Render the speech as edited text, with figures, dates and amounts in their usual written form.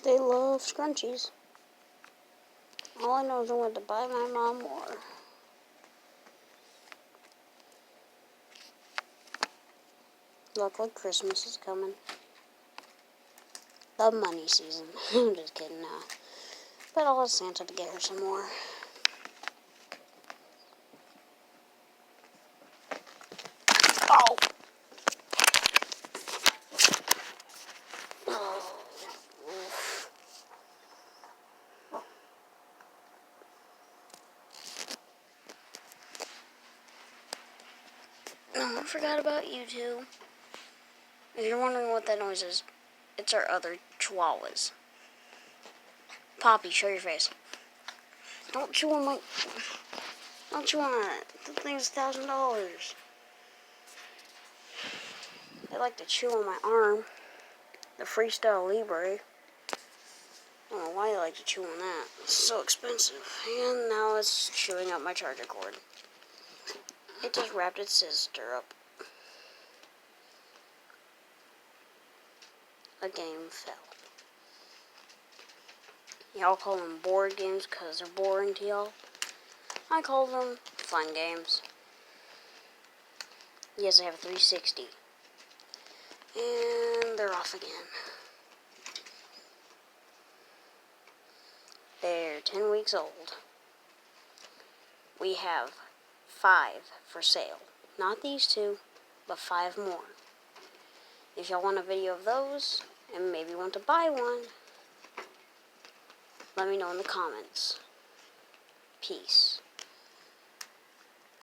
They love scrunchies. All I know is I want to buy my mom more. Look like Christmas is coming. The money season. I'm just kidding now. But I'll ask Santa to get her some more. Oh! No, I forgot about you two. If you're wondering what that noise is, it's our other chihuahuas. Poppy, show your face. Don't chew on my... Don't chew on that. The thing's $1,000. They like to chew on my arm. The Freestyle Libre. I don't know why they like to chew on that. It's so expensive. And now it's chewing up my charger cord. It just wrapped its sister up. A game fell. Y'all call them board games because they're boring to y'all. I call them fun games. Yes, I have a 360. And they're off again. They're 10 weeks old. We have 5 for sale. Not these 2, but 5 more. If y'all want a video of those, and maybe want to buy one, let me know in the comments. Peace.